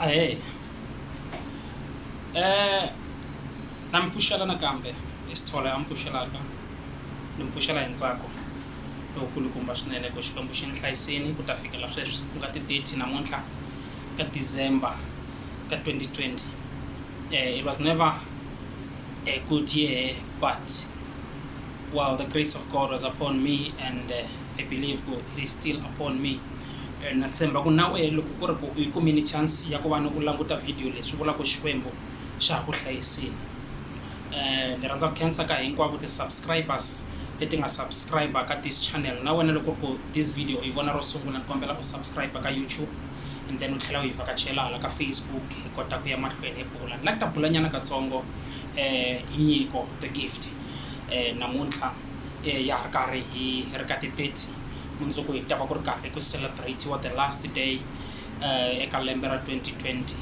Ahee, na mi pfuxela nakambe Isithole a mi pfuxelaka ni mi pfuxela hi ntsako lowukulukumba swinene ku Xikwembu xi ni hlayiseni ku ta fikela sweswi ku nga ti-30 namuntlha ka December ka 2020. It was never a good year, but well, the grace of God was upon me, and I believe it is still upon me. Na tshemba ku na we loko ku ri ku yi kumini chance ya ku va ni u languta video leswi vula ku Xikwembu xa ku hlayiseni. Ni rhandza ku khensa ka hinkwavo ti-subscribers leti nga subscriber ka this channel. Na wena loko ku this video yi vona ro sungula ni kombela u subscribe ka YouTube, and then u tlhela u yi vhakachela hala ka Facebook hi kota ku ya mahlweni hi bula. Ni la ku ta bulanyana katsongo Tinyiko the gift. Namuntlha ya ha karhi hi ri ka ti-30 mundzuku hi ta va ku ri karhi ku celebrate the last day eka lembe ra 2020.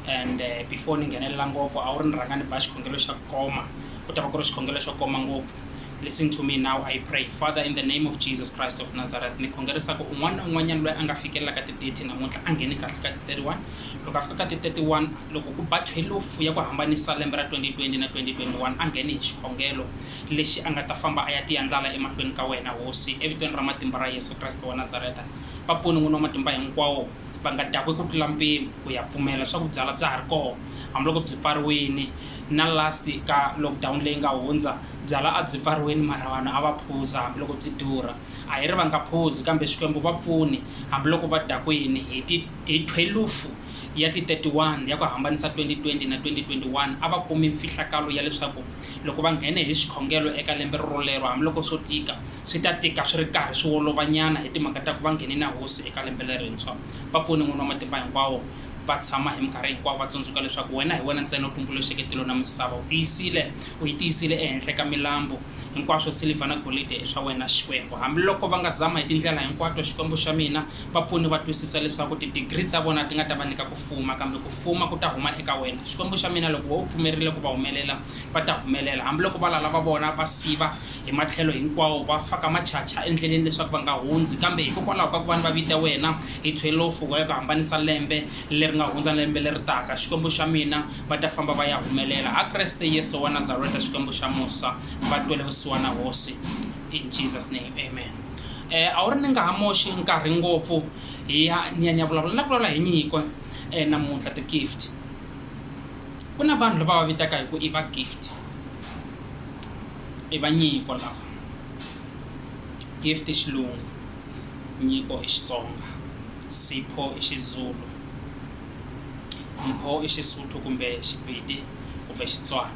And before ni nghenelela ngopfu a wu ri ni rhanga ni ba xikhongelo xa koma, ku ta va ku ri xikhongelo xo koma ngopfu. Listen to me now, I pray. Father, in the name of Jesus Christ of Nazareth, ni khongerisa ku un'wana na un'wanyana loyi a nga fikelela ka ti-30 namuntlha a ngheni kahle ka ti-31. Loko a fika ka ti-31, loko ku ba 12 ya ku hambanisa lembe ra 2020 na 2021, a ngheni hi xikhongelo lexi a nga ta famba a ya tiyandlala emahlweni ka wena hosi evitweni ra matimba ra Yesu Kriste wa Nazareta. Va pfuni n'wini wa matimba hinkwawo va nga dakwe ku tlula mpimo ku ya pfumela swa ku byala bya ha ri koho hambiloko byi pfariwini. Na last ka lockdown leyi nga hundza byala a byi pfariwini mara vanhu a va phuza hambiloko byi durha. A hi ri va nga phuzi kambe Xikwembu va pfuni hambiloko va dakwini hi 12 ya ti-31 ya ku hambanisa 2020 na 2021. A va kumi mfihlakalo ya leswaku loko va nghene hi xikhongelo eka lembe rolero hambiloko swo tika swi ta tika swi ri karhi swi olovanyana hi timhaka ta ku va nghene na hosi eka lembe lerintshwa. Va pfuni n'wini wa matimba hinkwawo va tshama hi minkarhi hinkwawo va tsundzuka leswaku wena hi wena ntsena u tumbuluxeke tilo na misava, u yi tiyisile ehenhla ka milambu hinkwaswo silver na golide i swa wena Xikwembu. Hambiloko va nga zama hi tindlela hinkwato Xikwembu xa mina, va pfuni va twisisa leswaku ti-degree ta vona ti nga ta va nyika ku fuma, kambe ku fuma ku ta huma eka wena Xikwembu xa mina. Loko wo pfumerile ku va humelela va ta humelela, hambiloko va lava va vona va siva hi matlhelo hinkwawo va faka machacha endleleni leswaku va nga hundzi, kambe hikokwalaho ka ku vanhu va vita wena hi 12 ya ku hambanisa lembe leri nga hundza lembe leri taka, Xikwembu xa mina va ta famba va ya humelela. A Kreste Yesu wa Nazareta, Xikwembu xa Musa, va twele vusiwana hosi, in Jesus name, amen. A wu ri ni nga ha moxi nkarhi ngopfu ni ya vulavula hi nyiko namuntlha the gift. Ku na vanhu lava va vitaka hi ku i va gift, i va nyiko lava. Gift i Xilungu, nyiko i Xitsonga, Sipho i Xizulu, Mpho i Xisuthu kumbe Xipedi kumbe Xitswana.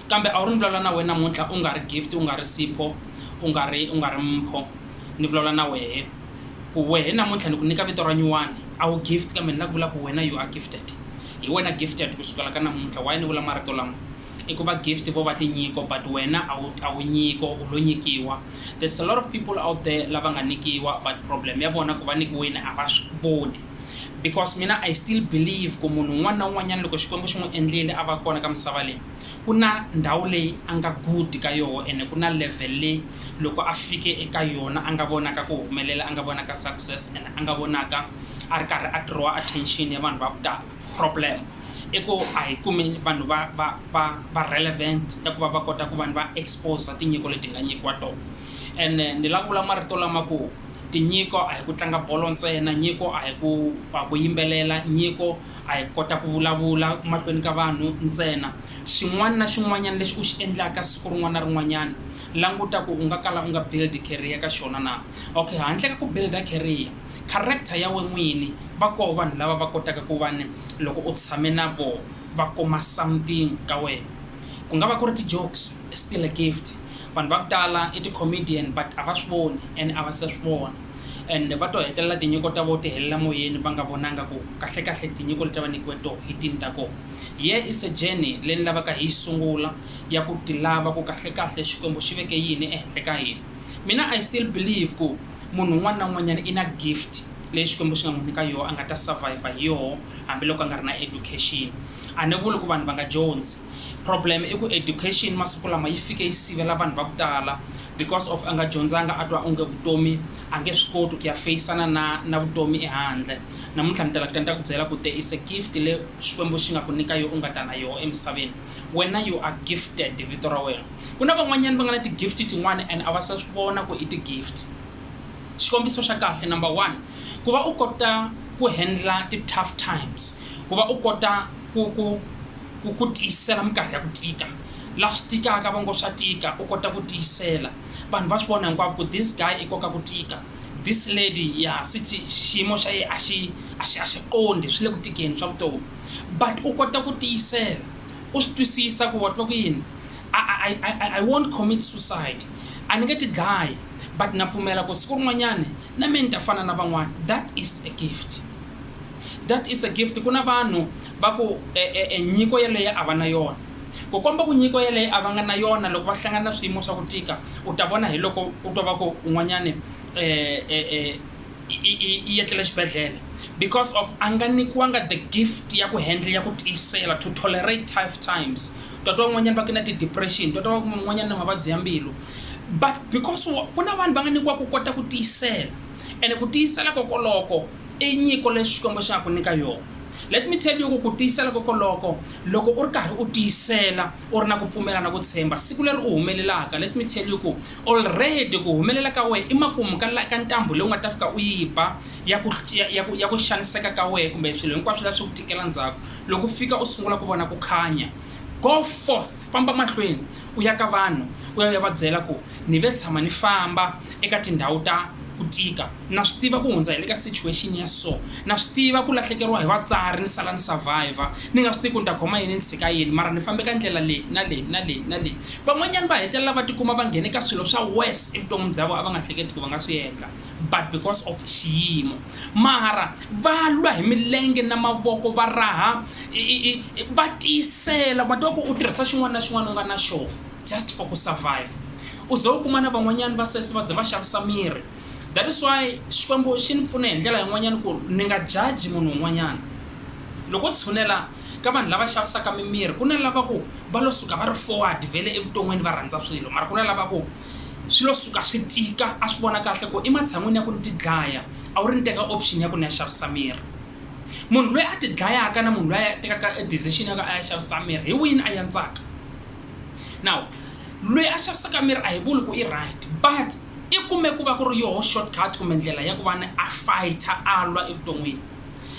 Kambe a wu ri ni vulavula na wena namuntlha u nga ri gift, u nga ri Sipho, u nga ri Mpho. Ni vulavula na wehe ku wehe namuntlha ni ku nyika vito ra nyuwani a wu gift, kambe ni la ku vula ku wena you are gifted. Hi wena gifted kusukela ka namuntlha. Why ni vula marito lama? I ku va gift vo va tinyiko, but wena a wu nyiko, u lo nyikiwa. There's a lot of people out there lava nga nikiwa, but problem ya vona ku va nikiwini a va swi voni. Because mina I still believe ku munhu un'wana na un'wanyana loko Xikwembu xi n'wi endlile a va kona ka misava leyi, ku na ndhawu leyi a nga good ka yona, ene ku na level leyi loko a fike eka yona a nga vonaka ku humelela, a nga vonaka success, ene a nga vonaka a ri karhi a draw attention ya vanhu va ku tala. Problem i ku a hi kumi vanhu va relevant ya ku va kota ku vanhu va expose tinyiko leti nga nyikiwa tona. And ni la ku vula marito lama ku tinyiko a hi ku tlanga bolo ntsena, nyiko a hi ku yimbelela, nyiko a hi kota ku vulavula mahlweni ka vanhu ntsena. Xin'wana na xin'wanyana lexi u xi endlaka siku rin'wana na rin'wanyana, languta ku u nga kala u nga build career ka xona na. Okay, handle ka ku builda career, character ya we n'wini va koho vanhu lava va kotaka ku va ni loko u tshame na vo va kuma something ka wena. Ku nga va ku ri ti-jokes, still a gift. Vanhu va ku tala i ti-comedian but a va swi voni and a va se swi vona, and va to hetelela tinyiko ta vo ti helela moyeni va nga vonanga ku kahle tinyiko leti va nyikiwe to hi tini ta kona. Here is a journey leyi ni lavaka hi sungula ya ku ti lava ku kahle Xikwembu xi veke yini ehenhla ka hina. Mina I still believe ku munhu un'wana na un'wanyana i na gift leyi Xikwembu xi nga n'wi nyika yona a nga ta survive hi yona hambiloko a nga ri na education. A ni vuli ku vanhu va nga dyondzi. Problem i ku education masiku lama yi fike yi sivela vanhu va ku tala because of a nga dyondzanga a twa onge vutomi a nge swi koti ku ya faceana na vutomi ehandle. Namuntlha ni ta ku byela ku there is a gift le Xikwembu xi nga ku nyika yo u nga ta na yo emisaveni. Wena you are gifted vito ra wena. Ku na van'wanyana va nga na ti-gift tin'wana and a va sa swi vona ku i ti-gift. Xikombiso xa kahle number 1, ku va u kota ku handla ti-tough times, ku va u kota ku tiyisela minkarhi ya ku tika. Laha swi tikaka va ngo swa tika u kota ku tiyisela. Vanhu va swi vona hinkwavo ku this guy i koka ku tika, this lady ya xiyimo xa ye a xi qondi swi le ku tikeni swa vutomi, but u kota ku tiyisela u swi twisisa ku wa twa ku yini, I won't commit suicide, a ni nge ti dlayi but na pfumela ku siku rin'wanyana na mina ni ta fana na van'wana. That is a gift. That is a gift. Ku na vanhu va ku nyiko yeleyo a va na yona, ku komba ku nyiko yeleyo a va nga na yona. Loko va hlangana na swiyimo swa ku tika u ta vona hi loko u twa va ku un'wanyana i etlela xibedhlele because of a nga nikiwanga the gift ya ku handle ya ku tiyisela, to tolerate tough times. Twa un'wanyana va kina ti-depression, twa un'wanyana na mavabyi ya mbilu, but because ku na vanhu va nga nikiwa ku kota ku tiyisela, and ku tiyisela kokoloko i nyiko leswi Xikwembu xi nga ku nyika yona. Let me tell you ku tiyisela kokoloko loko u ri karhi u tiyisela u ri na ku pfumela na ku tshemba, siku leri u humelelaka, let me tell you ku already ku humelela ka wena i makumu ka ntambu leyi u nga ta fika u yi ba ya ku xaniseka ka wena kumbe swilo hinkwaswo leswi ku tikela ndzhaku. Loko u fika u sungula ku vona ku khanya, go forth, famba mahlweni u ya ka vanhu u ya va byela ku ni ve tshama ni famba eka tindhawu ta ku tika, na swi tiva ku hundza hi le ka situation ya so, na swi tiva ku lahlekeriwa hi vatswari ni sala ni survivor, ni nga swi tivi ku ni ta khoma yini ni tshika yini, mara ni fambe ka ndlela leyi na leyi na leyi na leyi. Van'wanyana va hetelela va tikuma va nghene ka swilo swa worse evuton'wini bya vona a va nga hleketi ku va nga swi endla, but because of xiyimo. Mara va lwa hi milenge na mavoko, va raha va tiyisela, va twa ku u tirhisa xin'wana na xin'wana u nga na xona just for ku survive. U ze u kuma na van'wanyana va sesi va ze va xavisa miri. That is why Xikwembu xi ni pfune hi ndlela yin'wanyana ku ni nga judge munhu un'wanyana. Loko tshunela ka vanhu lava xavisaka mimiri, ku na lava ku va lo suka va ri forward vele evuton'wini va rhandza swilo, mara ku na lava ku swi lo suka swi tika a swi vona kahle ku ematshan'wini ya ku ni ti dlaya a wu ri ni teka option ya ku ni ya xavisa miri. Munhu loyi a ti dlayaka na munhu loyi a tekaka decision ya ku a ya xavisa miri, hi wini a yantsaka? Now loyi a xavisaka miri a hi vuli ku i right, but i kume ku va ku ri yoho shortcut kumbe ndlela ya ku va a fighter a lwa evuton'wini,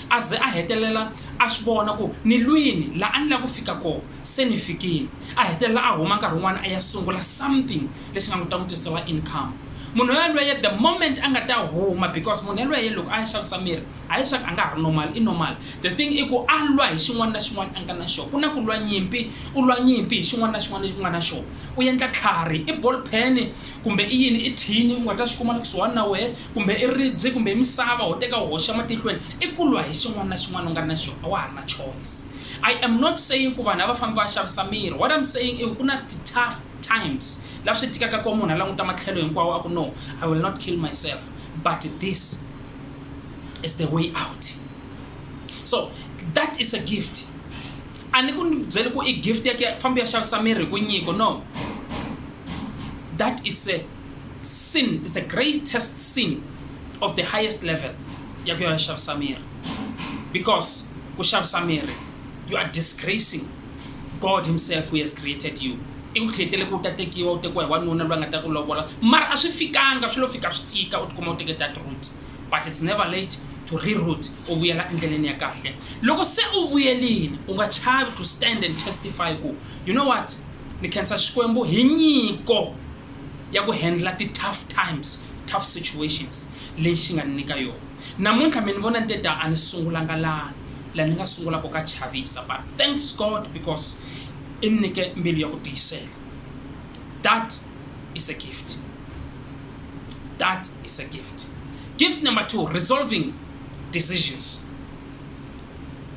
a ze a hetelela a swi vona ku ni lwini laha a ni lava ku fika kona se ni fikini. A hetelela a huma nkarhi wun'wana a ya sungula something leswi nga n'wi ta n'wi tisela income. Munhu yaloye the moment a nga ta huma, because munhu yaloye loko a ya xavisa miri a hi swa ku a nga ha ri normal, i normal. The thing i ku a lwa hi xin'wana na xin'wana a nga na xona. Ku na ku lwa nyimpi, u lwa nyimpi hi xin'wana na xin'wana lexi u nga na xona. U endla tlhari, i ball pen kumbe i yini, i thini u nga ta xi kuma kusuhani na wehe, kumbe i ribye kumbe misava ho teka u hoxa matihlweni, i ku lwa hi xin'wana na xin'wana u nga na xona, a wa ha ri na choice. I am not saying ku vanhu a va fambi va xavisa miri. What I'm saying i ku na ti-tough times la swi tikaka ko munhu a languta matlhelo hinkwawo a ku no, I will not kill myself, but this is the way out. So that is a gift. A ni ku ni byeli ku i gift ya fambi ya xavisa miri hi ku nyiko, no. That is a sin, is the greatest sin of the highest level ya ku ya xavisa miri, because ku xavisa miri you are disgracing God himself who has created you. I ku khletele ku ta tekiwa u tekiwa hi wanuna loyi a nga ta ku lovola, mara a swi fikanga, swi lo fika swi tika u tikuma u teke that route, but it's never late to reroute u vuyela endleleni ya kahle. Loko se u vuyelini u nga chavi to stand and testify ku you know what, ni khensa Xikwembu hi nyiko ya ku handla ti-tough times, tough situations lexi nga ni nyika yona. Namuntlha mi ni vona ni teta a ni sungulanga laha ni nga sungula ku ka chavisa, but thanks God because i ni nyike mbilu ya ku tiyisela. That is a gift. That is a gift. Gift number 2, resolving decisions.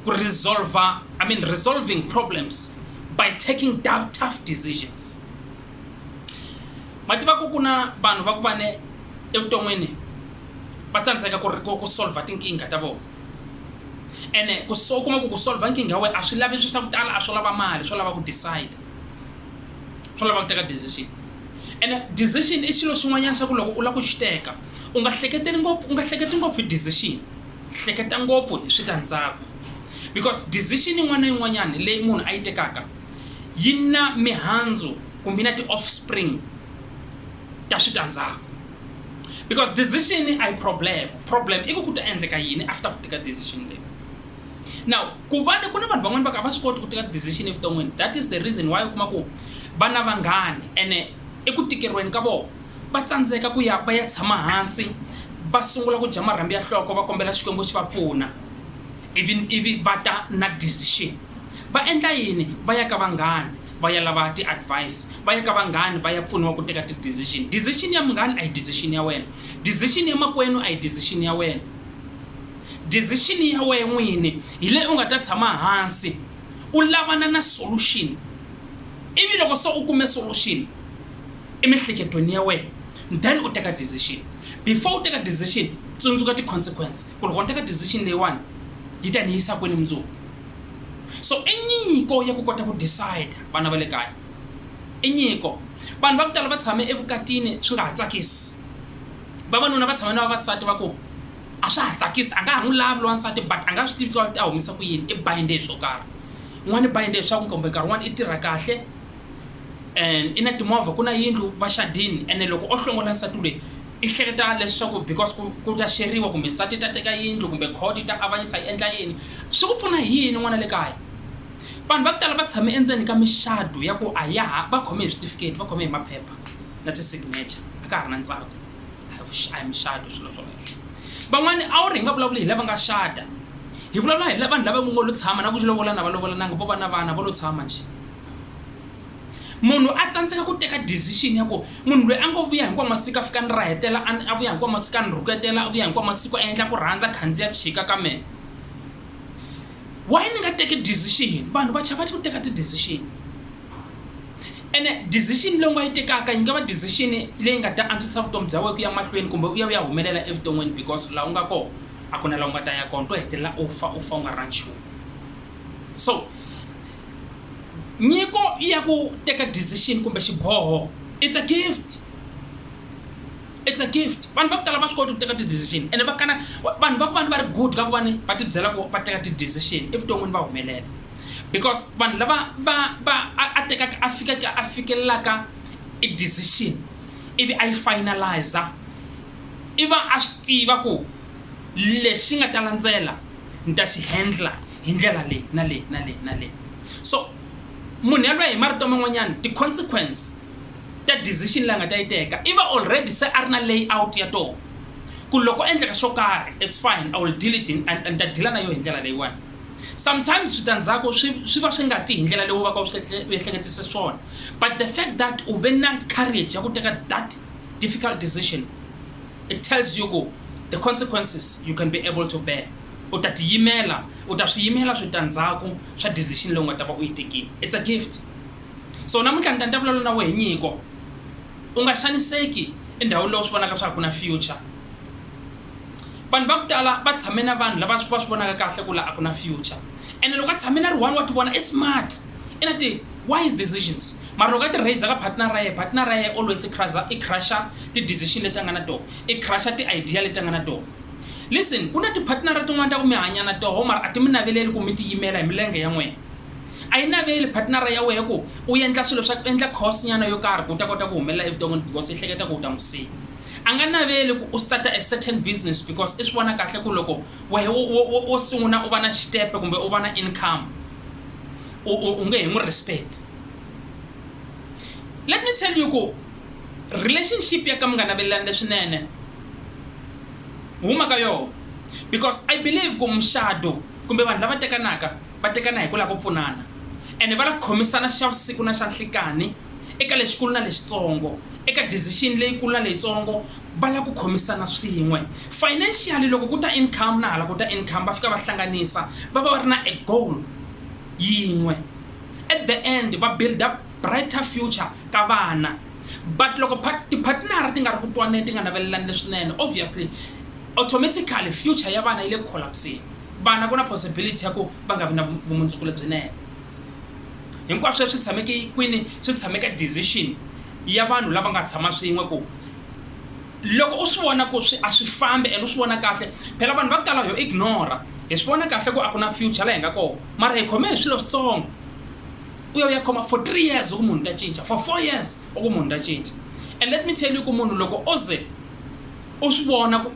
Resolving problems by taking tough decisions. Mativa ku kuna vanhu va ku vane evuton'wini va tsandzeka ku solve tinkingha ta vona. Ene ku kuma ku solve nkingha we a swi lavi swa ku tala, a swi lava mali, swi lava ku decide, swi lava ku teka decision. Ene decision i xilo xin'wanyana xa ku loko u lava ku xi teka u nga hleketi ngopfu hi decision, hleketa ngopfu hi switandzhaku, because decision yin'wana na yin'wanyana leyi munhu a yi tekaka yi na mihandzu kumbe na ti-offspring ta switandzhaku. Because decision a yi problem i ku ta endleka yini after ku teka decision leyi. Now ku va ku na vanhu van'wana va ka va swi koti ku teka decision evuton'wini, that is the reason why u kuma ku vana vanghani ene eku tikeriweni ka vona va tsandzeka ku ya va ya tshama hansi va sungula ku dya marhambi ya nhloko va kombela Xikwembu xi va pfuna ivi va ta na decision. Va endla yini? Va ya ka vanghani va ya lava ti-advice, va ya ka vanghani va ya pfuniwa ku teka ti-decision. Decision ya munghani a hi decision ya wena, decision ya makwenu a hi decision ya wena. Decision ya wena n'wini hi leyi u nga ta tshama hansi u lavana na solution, ivi loko so u kume solution emihleketweni ya wena then u teka decision. Before u teka decision tsundzuka ti-consequence ku loko u teka decision leyiwani yi ta ni yisa kwini mundzuku. So i nyiko ya ku kota ku decide vana va le kaya, i nyiko. Vanhu va ku tala va tshame evukatini swi nga ha tsakisi, vavanuna va tshame na vavasati va ku a swa ha tsakisi, a nga ha n'wi lavi lowansati but a nga swi tivi ku ta humisa ku yini, i bayinde swo karhi. N'wana i bayinde swa ku kumbe nkarhi wun'wana i tirha kahle and i na timovha ku na yindlu va xadini, ene loko o hlongola nsati loyi i hleketa leswaku because ku ta xeriwa kumbe nsati ta teka yindlu kumbe court ta avanyisa yi endla yini, swi ku pfuna hi yini n'wana le kaya. Vanhu va ku tala va tshame endzeni ka mixado ya ku a yaha va khome hi certificate, va khome hi maphepha na ti-signature, a ka ha ri na ntsako, a hi mixado swilo swoleswo. Van'wani a wu ri hi nga vulavuli hi lava nga xada, hi vulavula hi vanhu lava ngo lo tshama na ku lovola na va lovolananga vo va na vana vo lo tshama njhe. Munhu a tsandzeka ku teka decision ya ku munhu loyi a ngo vuya hinkwawu masiku a fika ni rahetela, a vuya hinkwawu masiku a ni rhuketela, a vuya hinkwawu masiku a endla ku rhandza khandziya chika ka mehe. Why ni nga teki decision? Vanhu va chava ku teka ti-decision, ene decision leyi u nga yi tekaka yi nga va decision leyi nga ta antswisa vutomi bya wena ku ya mahlweni kumbe u ya humelela evuton'wini, because laha u nga kona a ku na laha u nga ta ya kona to hetelela u fa u nga ri nchumu. So nyiko ya ku teka decision kumbe xiboho it's a gift, it's a gift. Vanhu va ku tala va swi koti ku teka ti-decision ene vanhu va ri good ka ku va ti byela ku va teka ti-decision evuton'wini va humelela, because vanhu lava a tekaka a fikelelaka i decision ivi a yi finalize iva a swi tiva ku lexi nga ta landzela ni ta xi handla hi ndlela leyi na leyi na leyi na leyi. So munhu yaloye hi marito man'wanyana ti-consequence ta decision leyi nga ta yi teka iva already se a ri na layout ya toho ku loko endleka xo karhi it's fine, I will deal it and ta deala na yo hi ndlela leyiwani. Sometimes switandzhaku swi va swi nga ti hi ndlela leyi u va ka u ehleketise swona, but the fact that u ve na courage ya ku teka that difficult decision, it tells you ku the consequences you can be able to bear. U ta tiyimela, u ta swi yimela switandzhaku swa decision leyi u nga ta va u yi tekile. It's a gift. So namuntlha ni ta vulavula na wehe hi nyiko, u nga xaniseki endhawini leyi u swi vonaka swa ku na future. Vanhu va ku tala va tshame na vanhu lava va swi vonaka kahle ku la a ku na future, ene loko a tshame na ri one wa ti vona i smart, i na ti-wise decisions, mara loko a ti raise ka partner ra ye always i crusha ti-decision leti a nga na toho, i crusha ti-idea leti a nga na toho. Listen, ku na ti-partnera tin'wana ta ku mi hanya na toho mara a ti mi naveleli ku mi ti yimela hi milenge ya n'wena. A yi naveli partnera ya wehe ku u endla swilo swa ku endla course nyana yo karhi ku ta kota ku humelela evuton'wini because i hleketa ku u ta n'wi siya. A nga naveli ku u starta a certain business because i swi vona kahle ku loko wehe wo sungula u va na xitepe kumbe u va na income u nge he n'wi respect. Let me tell you ku relationship ya ka mi nga navelelani leswinene huma ka yona, because I believe ku muxado kumbe vanhu lava tekanaka va tekana hi ku lava ku pfunana ene va la khomisana xa vusiku na xa nhlikani eka lexikulu na lexitsongo, eka decision leyikulu na leyitsongo va la ku khomisana swin'we. Financially loko ku ta income na hala ku ta income va fika va hlanganisa va ri na a goal yin'we, at the end va build up brighter future ka vana. But loko ti-partnera ti nga ri ku twaneni ti nga navelelani leswinene, obviously automatically future ya vana yi le collapsing. Vana ku na possibility ya ku va nga vi na vumundzuku lebyinene. Hinkwaswo swi tshameke kwini, swi tshameka decision ya vanhu lava nga tshama swin'we ku loko u swi vona ku a swi fambi and u swi vona kahle phela vanhu va ku tala ho ignora hi swi vona kahle ku a ku na future laha hi nga kona mara hi khome hi swilo switsongo u ya khoma for 3 years uku munhu ta cinca for 4 years uku munhu ta cinca and let me tell you ku munhu loko o ze u swi vona ku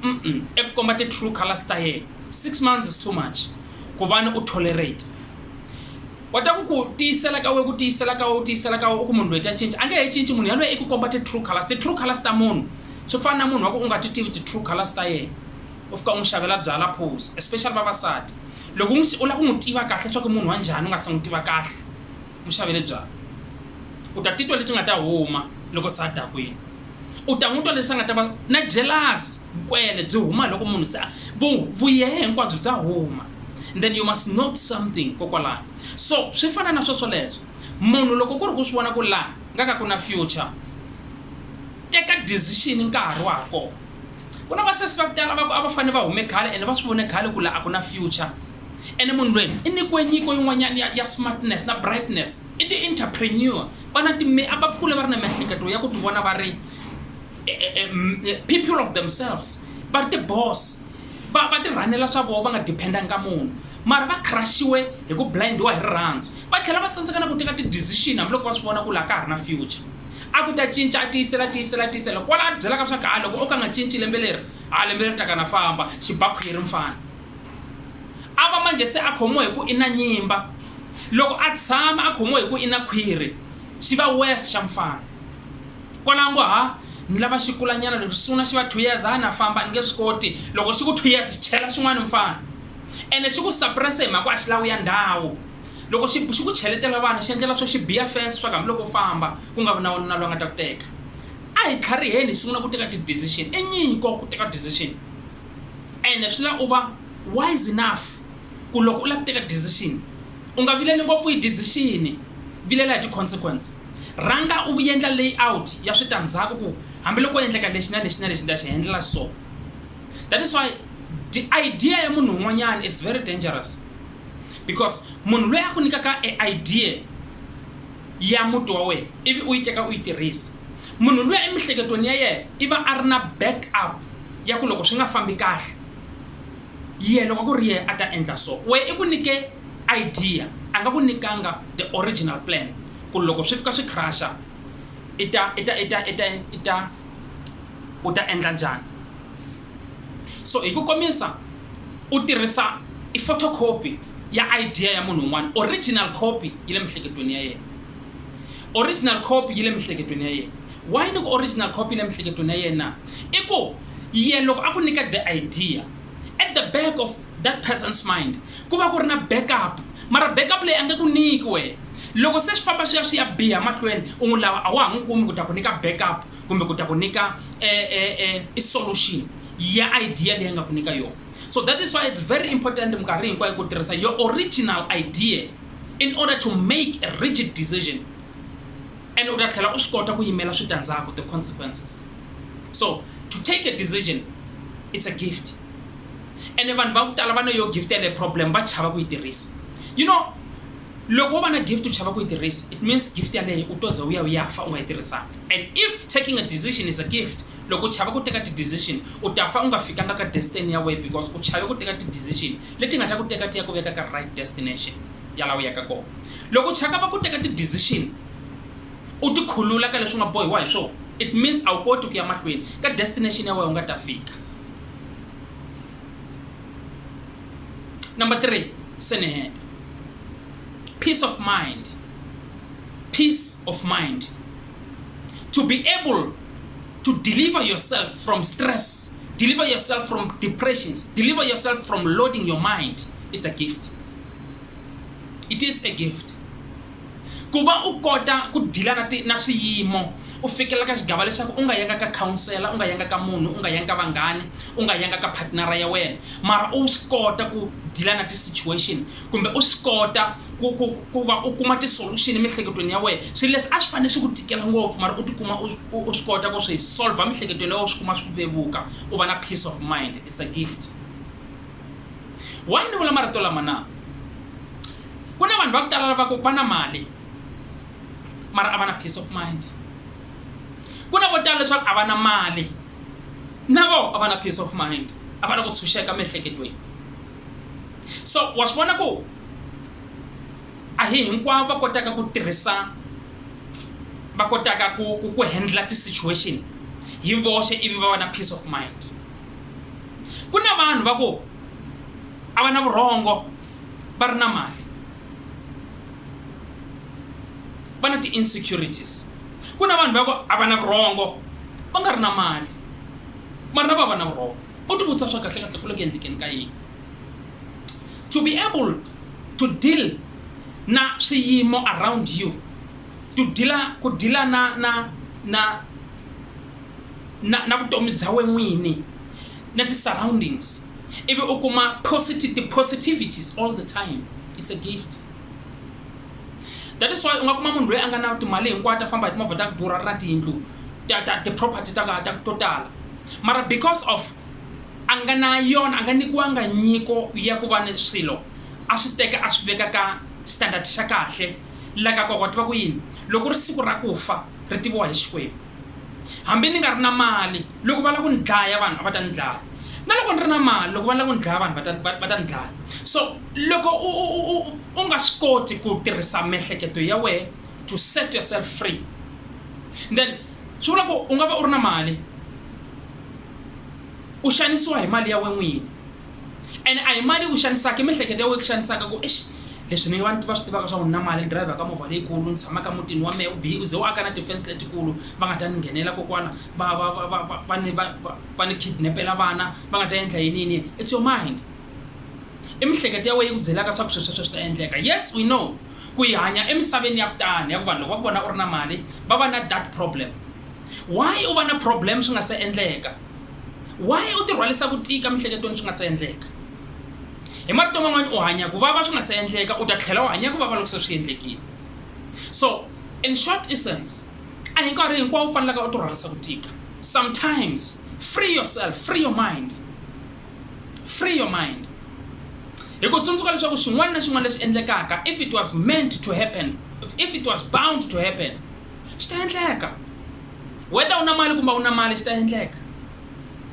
eku komba ti-true colors ta yena 6 months is too much ku vani u tolerate wata ku tiyisela ka we uku munhu loyi ta cinca a nge he cinci munhu yaloye i ku komba ti-true colors ta munhu swi fana na munhu wa ku u nga ti tivi ti-true colors ta yena u fika u n'wi xavela byala pose especially vavasati loko u lava ku n'wi tiva kahle swa ku munhu wa njhani u nga se n'wi tiva kahle n'wi xavele byala u ta titwa leti nga ta huma loko se a dakwini u ta n'wi twa leswi a nga ta va na jealous kwele byi huma loko munhu se vuyehe hinkwabyo bya huma then you must note something kokwalano so swi fana na sweswo munhu loko ku ri ku swi vona ku laha nga ka ku na future teka decision nkarhi wa ha kona ku na vasesi va ku tala a va fanele va hume khale and va swi vone khale ku laha a ku na future ene munhu loyi i nyikiwe nyiko yin'wanyana ya smartness na brightness i ti-entrepreneur a va kule va ri na miehleketo ya ku ti vona va ri people of themselves va ri ti-boss va ti rhanela swa vona va nga dependanga ka munhu mara va crashiwe hi ku blindiwa hi rirhandzu va tlhela va tsandzeka na ku teka ti-decision hambiloko va swi vona ku laha ka ha ri na future a ku ta cinca a tiyisela kwala a byelaka swa ka loko o ka nga cinci lembe leri taka na famba xibakhwiri mfana a va manje se a khomiwe hi ku i na nyimba loko a tshama a khomiwe hi ku i na khwiri xi va worse xa mfana kwala ngo ni lava xikulanyana loko swi sungula xi va 2 years na famba ni nge swi koti loko xi ku 2 years xi chela xin'wana mfana ene xi ku suppressa hi mhaka a xi lawu ya ndhawu loko xi ku cheletela vana xi endlela swo xi biya fence swa ku hambiloko u famba ku nga vi na wona loyi nga ta ku teka a hi tlhariheni hi sungula ku teka ti-decision i nyiko ku teka decision ene swi la u va wise enough ku loko u lava ku teka decision u nga vileli ngopfu hi decision vilela hi ti-consequence rhanga u endla layout ya switandzhaku ku hambiloko endleka lexi na lexi ni ta xi endlela so that is why the idea ya munhu un'wanyana it's very dangerous because munhu loyi a ku nyikaka idea ya muti wa wena ivi u yi teka u yi tirhisa munhu loyi emihleketweni ya yena i va a ri na backup ya ku loko swi nga fambi kahle yena loko ku ri yena a ta endla so we i ku nyike idea a nga ku nyikanga the original plan ku loko swi fika swi crasha u ta endla njhani so hi ku komisa u tirhisa i photocopy ya idea ya munhu un'wana original copy yi le mihleketweni ya yena original copy yi le mihleketweni ya yena why ni ku original copy yi le mihleketweni ya yena i ku yena loko a ku nyika the idea at the back of that person's mind ku va ku ri na backup mara backup leyi a nga ku nyiki wena loko se swi famba swi ya biha mahlweni u n'wi lava a wa ha n'wi kumi ku ta ku nyika backup kumbe ku ta ku nyika i solution ya idea leyi nga ku nyika yona so that is why it's very important minkarhi hinkwayo ku tirhisa your original idea in order to make a rigid decision and u ta tlhela u swi kota ku yimela switandzhaku the consequences so to take a decision is a gift and vanhu va ku tala va na yo gift ya le problem va chava ku yi tirhisa you know loko va na gift u chava ku yi tirhisa it means gift yaleyo u to za u ya fa u nga yi tirhisanga and if taking a decision is a gift loko u chava ku teka ti-decision u ta fa u nga fikanga ka destiny ya wena because u chave ku teka ti-decision leti nga ta ku teka ti ya ku veka ka right destination ya laha u yaka kona loko u chava ku teka ti-decision u ti khulula ka leswi nga bohiwa hi swona it means a wu koti ku ya mahlweni ka destination ya wena u nga ta fika number 3 senehenda peace of mind to be able to deliver yourself from stress, deliver yourself from depressions, deliver yourself from loading your mind. It's a gift. It is a gift. Kuba u kota ku deala na swiyimo u fikela ka xigava leswaku u nga yanga ka counselor, u nga yanga ka munhu, u nga yanga ka vanghani, u nga yanga ka partner ya wena, mara u swi kota ku deala na ti situation kumbe u swi kota ku va u kuma ti solution emihleketweni ya wena. Swilo leswi a swi fanele swi ku tikela ngopfu mara u tikuma u swi kota ku swi solve emihleketweni ya wena, u swi kuma swi ku vevuka, u va na peace of mind. It's a gift. Why ni vula marito lama na? Ku na vanhu va ku tala lava ku va na mali mara a va na peace of mind. Kuna vo tala leswaku a va na mali navo a va na peace of mind, a va na ku tshunxeka miehleketweni. So wa swi vona ku a hi hinkwavo va kotaka ku tirhisa, va kotaka ku handle ti-situation hi voxe ivi va va na peace of mind. Ku na vanhu va ku a va na vurhongo va ri na mali, va na ti-insecurities. Ku na vanhu va ku a va na vurhongo va nga ri na mali, mara na va na vurhongo. U ti vutisa swa kahle kahle ku le ku endlekeni ka yini. To be able to deal na swiyimo around you, ku deala na vutomi bya wena n'wini na ti-surroundings, ivi u kuma positivities all the time, it's a gift. That is why u nga kuma munhu loyi a nga na timali hinkwato a famba hi timovha ta ku durha na tiyindlu ti-property ta to tala, mara because of a nga na yona, a nga nikiwanga nyiko ya ku va ni swilo, a swi teka a swi veka ka standard xa kahle, laka kokwa tiva ku yini, loko ri siku ra ku fa ri tiviwa hi Xikwembu. Hambi ni nga ri na mali, loko va la ku ni dlaya vanhu a va ta ni dlaya, na loko ni ri na mali loko va la ku ni dlaya vanhu va ta ni dlaya. So loko u nga swi koti ku tirhisa miehleketo ya wena to set yourself free, then swi vula ku u nga va u ri na mali u xanisiwa hi mali ya wena n'wini, and a hi mali u xanisaka miehleketo ya wena ku xanisaka ku leswi ni va swi tivaka swa ku na mali ni driver ka movha leyikulu, ni tshamaka mutini wa mehe u ze u aka na defense letikulu, va nga ta ni nghenela kokwana va ni kidnapela vana, va nga ta endla yini. It's your mind, i miehleketo ya wena yi ku byelaka swa ku sweswo swi ta endleka. Yes, we know ku hi hanya emisaveni ya kutani ya ku vanhu loko va vona u ri na mali va va na that problem. Why u va na problem swi nga se endleka? Why u ti rhwarisa ku tika miehleketweni swi nga se endleka? Hi marito man'wana u hanya ku vava swi nga se endleka, u ta tlhela u hanya ku vava loko se swi endlekile. So in short essence, a hi nkarhi hinkwawo u fanelaka u ti rhwarisa ku tika. Sometimes free yourself, free your mind, free your mind. Hi ku tsundzuka leswaku xin'wana na xin'wana lexi endlekaka, if it was meant to happen, if it was bound to happen, xi ta endleka. Whether u na mali kumbe u na mali xi ta endleka.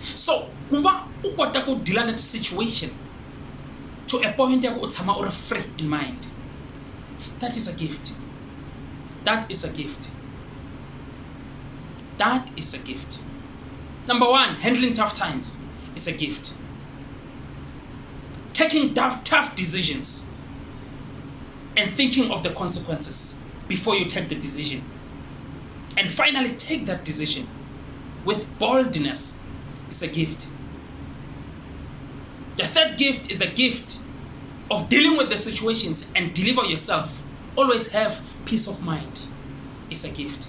So ku va u kota ku deal na ti-situation to a point ya ku u tshama u ri free in mind, that is a gift. That is a gift. That is a gift. Number one, handling tough times is a gift. Taking tough decisions and thinking of the consequences before you take the decision. And finally take that decision with boldness is a gift. The third gift is the gift of dealing with the situations and deliver yourself. Always have peace of mind. It's a gift.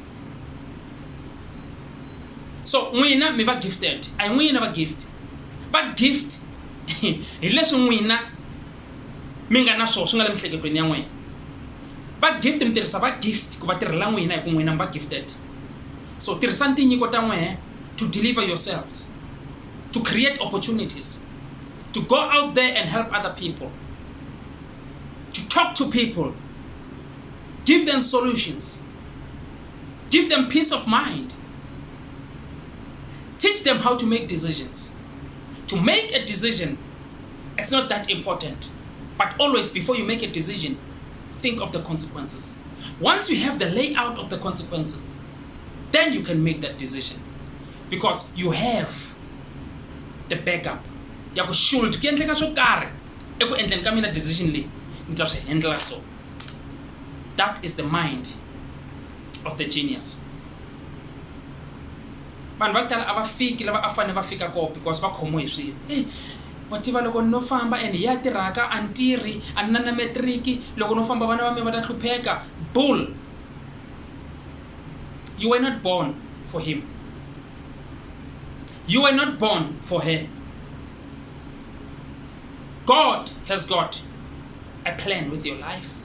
So n'wina mi va gifted, a hi n'wina va gift. Va gift hi leswi n'wina mi nga na swona swi nga le miehleketweni ya n'wina. Va gift mi tirhisa va gift ku va tirhela n'wina hi ku n'wina mi va gifted. So tirhisani tinyiko ta n'wina to deliver yourselves, to create opportunities, to go out there and help other people, to talk to people, give them solutions, give them peace of mind, teach them how to make decisions. To make a decision, it's not that important, but always before you make a decision, think of the consequences. Once you have the layout of the consequences, then you can make that decision, because you have the backup. Ya ku should ku endleka swo karhi eku endleni ka mina decision leyi ni ta swi handla so. That is the mind of the genius. Vanhu va ku tala a va fiki lava a fanele va fika kona because va khomiwe hi swilo. Wa tiva loko no famba and ya tirhaka a ni tirhi a ni na metriki, loko no famba vana va mina va ta hlupheka. Bull. You were not born for him. You were not born for her. God has got a plan with your life.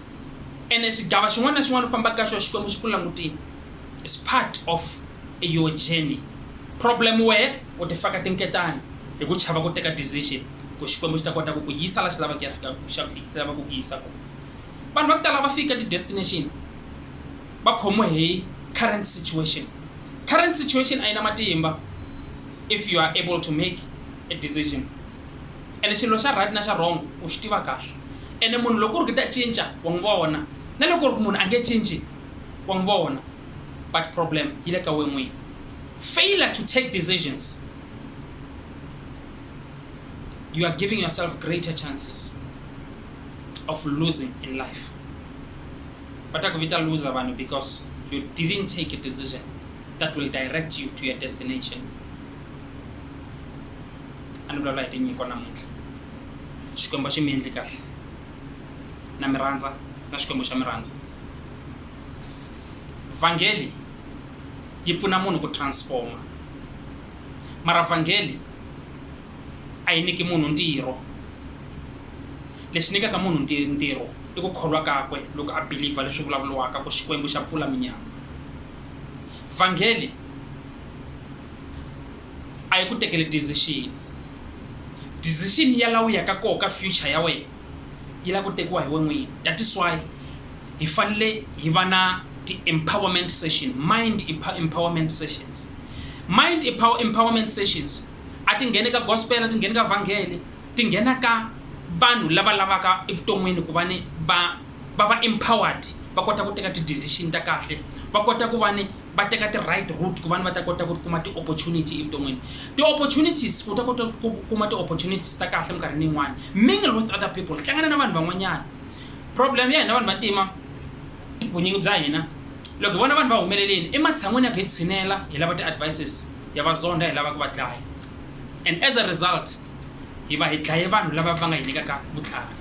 And as xigava xin'wana na xin'wana u fambaka ka xona Xikwembu xi ku langutile, it's part of your journey. Problem where u ti faka tinketani hi ku chava ku teka decision ku Xikwembu xi ta kota ku ku yisa la xi lavaka ya fika xi lava ku yisa kona. Vanhu va ku tala va fika ti-destination va khomiwe hi current situation. Current situation a yi na matimba. if you are able to make a decision. And xilo xa right na xa wrong u xi tiva kahle. Ene munhu loko ku ri ta cinca wa n'wi vona na loko ku munhu a nge cinci wa n'wi vona. But problem yi le ka wena n'wini. Failure to take decisions, you are giving yourself greater chances of losing in life. But I could loser vanhu because you didn't take a decision that will direct you to your destination. And blah blah Tinyiko namuntlha. Xikwembu xi mi endli kahle. Na mi rhandza na xikwembu xa mi rhandza. Vangeli yi pfuna munhu ku transforma. Mara vangeli a yi nyiki munhu ntirho. Lexi nyikaka munhu ntirho i ku kholwa kakwe loko a believe leswi vulavuriwaka ku xikwembu xa pfula minyama. Vangeli a yi ku tekele decision. Decision ya lawa ya ka koka future ya wena yi la ku tekiwa hi wena n'wini. That is why hi fanele hi va na empowerment session, mind empowerment sessions. Mind empowerment sessions a ti ngheni ka gospel, a ti ngheni ka vangeli, ti nghena ka vanhu lava lavaka evuton'wini ku va ni va empowered, va kota ku teka ti-decision ta kahle, va kota ku va ni va teka ti-right route ku va ni va ta kota ku kuma ti-opportunity evuton'wini. Ti-opportunities u ta kota ku kuma ti-opportunities ta kahle minkarhini yin'wana. Mingle with other people, hlangana na vanhu van'wanyana. Problem ya hina vanhu vantima vunyingi bya hina loko hi vona vanhu va humeleleni ematshan'wini ya ku hi tshinela hi lava ti-advices ya vazonda hi lava ku va dlaya. And as a result hi va hi dlaye vanhu lava va nga hi nyikaka vutlhari.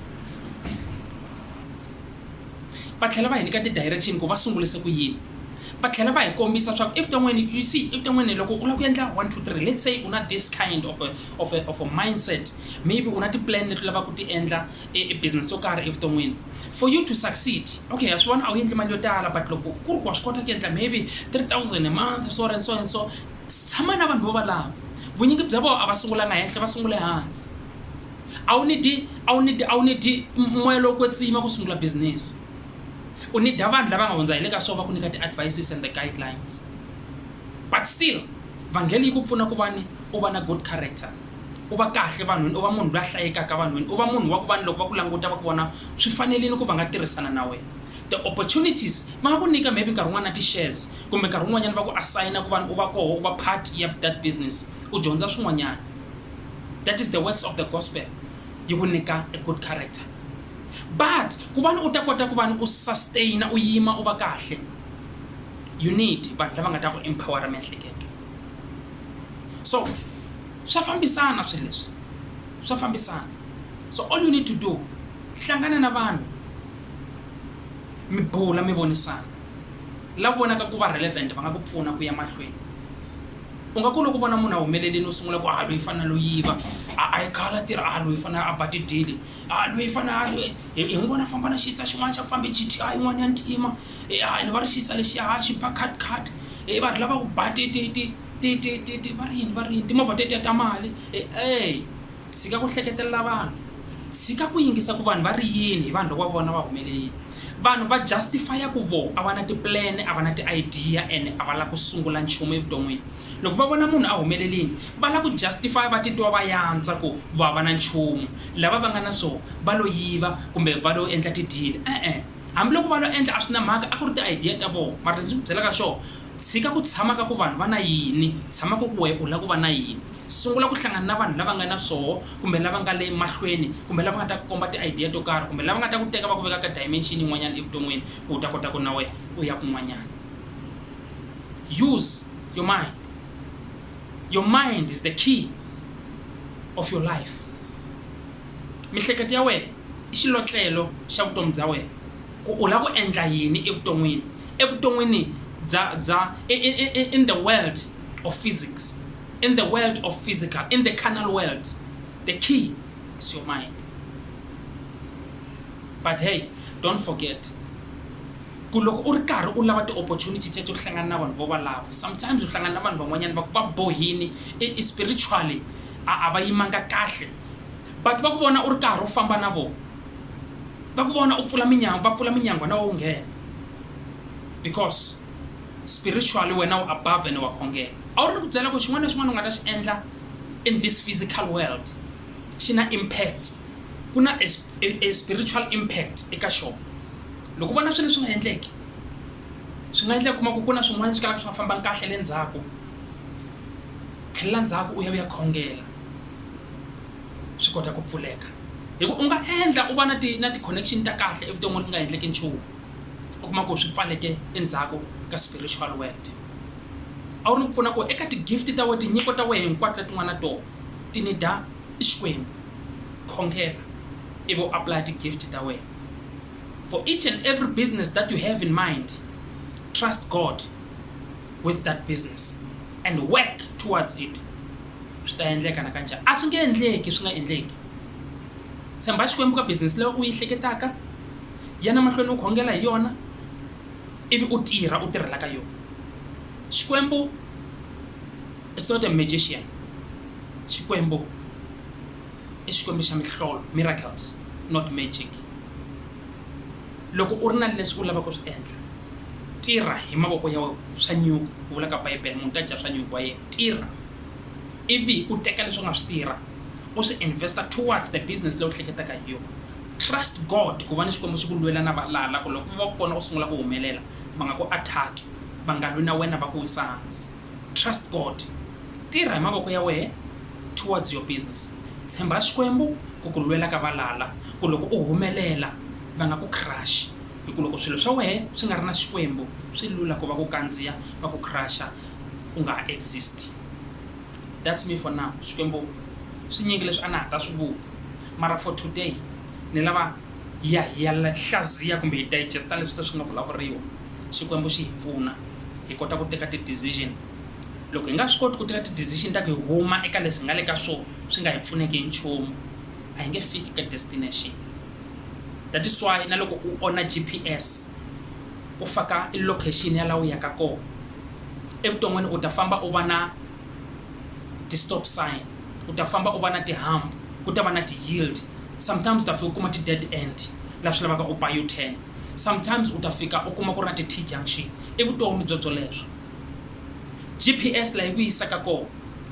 Va tlhela va hi nyika ti-direction ku va sungulise ku yini. Va tlhela va hi kombisa swa ku evuton'wini, you see, evuton'wini loko u lava ku endla 1 2 3, let's say u na this kind of a mindset, maybe u na ti-plan leti lava ku ti endla e business yo karhi evuton'wini. For you to succeed, okay, a swi vona a wu endli mali yo tala, but loko ku ri ku wa swi kota ku endla maybe 3,000 a month, so and so and so, tshama na vanhu vo valava. Vunyingi bya vona a va sungulanga henhla, va sungule hansi. A wu need moya lowo kwetsima ku sungula business. U need vanhu lava nga hundza hi le ka swo va ku nyika ti-advices and the guidelines. But still vangeli yi ku pfuna ku va ni u va na good character, u va kahle vanhwini, u va munhu loyi a hlayekaka vanhwini, u va munhu wa ku vanhu loko va ku languta va ku vona swi fanelini ku va nga tirhisana na wena. The opportunities va nga ku nyika maybe nkarhi wun'wana na ti-shares kumbe nkarhi wun'wanyana va ku assigna ku vanhu u va koho u va part ya that business u dyondza swin'wanyana. That is the works of the gospel, yi ku nyika a good character. But ku va ni u ta kota ku va ni u sustain u yima u va kahle, you need vanhu lava nga ta ku empower miehleketo. So swa fambisana swilo leswi, swa fambisana. So all you need to do, hlangana na vanhu mi bula mi vonisana lava vonaka ku va relevant, va nga ku pfuna ku ya mahlweni. U nga ku loko vona munhu a humeleleni u sungula ku loyi fana lo yiva, a yi khala tirha, loyi fana a ba tidili, loyi fana hi n'wi vona famba na xisa xin'wana xa ku fambe GTI yin'wana ya ntima, ni va ri xisa lexiya xi ba cut, vanhu lava ku ba va ri yini timovha tetiya ta mali. Tshika ku hleketelela vanhu, tshika ku yingisa ku vanhu va ri yini hi vanhu loko va vona va humelelini. Vanhu va justifya ku vo a va na ti-plan, a va na ti-idea, and a va la ku sungula nchumu evuton'wini. Loko va vona munhu a humelelini va la ku justify, va titwa va yantswa ku va va na nchumu. Lava va nga na swo va lo yiva kumbe va lo endla tidili. Hambi loko va lo endla a swi na mhaka, a ku ri ti-idea ta vona, mara ndzi ku byela ka xona, tshika ku tshama ka ku vanhu va na yini, tshama ku wena u la ku va na yini. Sungula ku hlangana na vanhu lava nga na swoho kumbe lava nga le mahlweni kumbe lava nga ta komba ti-idea to karhi kumbe lava nga ta ku teka va ku veka ka dimension yin'wanyana evuton'wini ku u ta kota ku na wena u ya kun'wanyana. Use your mind. Your mind is the key of your life. Miehleketo ya wena i xilotlelo xa vutomi bya wena ku u la ku endla yini evuton'wini. Evuton'wini in the world of physics, in the world of physical, in the carnal world, the key is your mind. But hey, don't forget, ku loko u ri karhi u lava ti-opportunity to hlangana na vanhu vo valava, sometimes u hlangana na vanhu van'wanyana va bohini spiritually a va yimanga kahle, but va ku vona u ri karhi u famba na vona, va ku vona u pfula minyango, va pfula minyango na u nghena, because spiritually wena u above and wa khongela a wu ri ku byela ku xin'wana na xin'wana u nga ta xi endla in this physical world xi na impact ku na a spiritual impact eka xona loko vona swilo swi nga endleki swi nga endleka kuma ku na swin'wana swi kalaka swi nga fambangi kahle le ndzhaku tlhelela ndzhaku u ya khongela swi kota ku pfuleka hikuva u nga endla u va na ti-connection ta kahle evuton'wini ku nga endleki nchumu u kuma ku swi pfaleke endzhaku ka spiritual world a wu ri ku pfuna ku eka ti-gift ta wena tinyiko ta wena hinkwato letin'wana na tona ti nida Xikwembu khongela ivi u apply ti-gift ta wena for each and every business that you have in mind trust God with that business and work towards it swi ta endleka na kanjani a swi nge endleki swi nga endleki tshemba Xikwembu ka business leyi u yi hleketaka yana mahlweni u khongela hi yona ivi u tirhela ka yona Xikwembu is not a magician Xikwembu i Xikwembu xa mihlolo miracles not magic loko u ri na leswi u lava ku swi endla tirha hi mavoko ya swa nyuku ku vula ka Bible munhu ta dya swa nyuku wa yena tirha ivi u teka leswi nga swi tirha u swi investa towards the business leyi u hleketaka hi yona trust God ku va ni Xikwembu xi ku lwela na valala ku loko va ku vona u sungula ku humelela va nga ku attack va nga lwi na wena va ku wisa hansi trust God tirha hi mavoko ya wena towards your business tshemba Xikwembu ku ku lwela ka valala ku loko u humelela va nga ku crush hikuva loko swilo swa wena swi nga ri na Xikwembu swi lula ku va ku kandziya va ku crusha u nga exist that's me for now Xikwembu swi nyingi leswi a na ha ta swi vula mara for today ni lava hi hlaziya kumbe hi digesta leswi se swi nga vulavuriwa Xikwembu xi hi pfuna hi kota ku teka ti-decision loko hi nga swi koti ku teka ti-decision ta ku hi huma eka leswi nga le ka swona swi nga hi pfuneki hi nchumu a hi nge fiki ka destination that is why na loko u ona GPS u faka location ya laha u yaka kona evuton'wini u ta famba u va na ti-stop sign u ta famba u va na ti-hump ku ta va na ti-yield sometimes u ta fika u kuma ti-dead end laha swi lavaka u ba U-turn sometimes u ta fika u kuma ku ri na ti-T-junction evutomi byeleswo GPS laha yi ku yisaka kona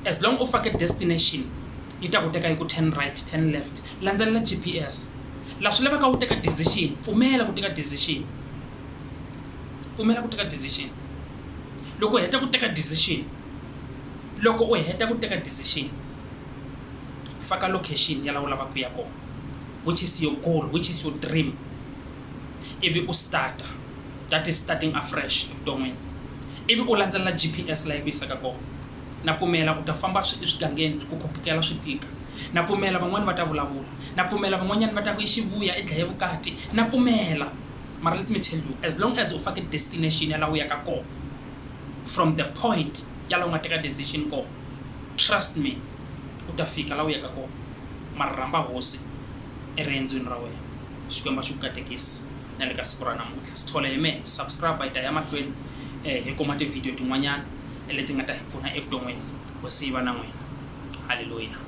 as long u fake destination yi ta ku teka yi ku 10 right 10 left landzelela GPS laha swi lavaka u teka decision pfumela ku teka decision loko u heta ku teka decision faka location ya laha u lavaka ku ya kona which is your goal which is your dream ivi u starta that is starting afresh evuton'wini ivi u landzelela GPS laha yi ku yisaka kona na pfumela u ta famba swigangeni ku khupukela swi tika na pfumela van'wani va ta vulavula na pfumela van'wanyani va ta ku xivuya i dlaye vukati na pfumela mara let me tell you as long as u fake destination ya laha u yaka kona from the point ya laha u nga teka decision kona trust me u ta fika laha u yaka kona mara rhamba hosi eriendzweni ra wena Xikwembu xi ku katekisi na le ka siku ra namuntlha sithole hi mehe subscribe hi ta ya mahlweni hi kuma ti-video tin'wanyana leti nga ta hi pfuna evuton'wini ku siva na n'wina haleluya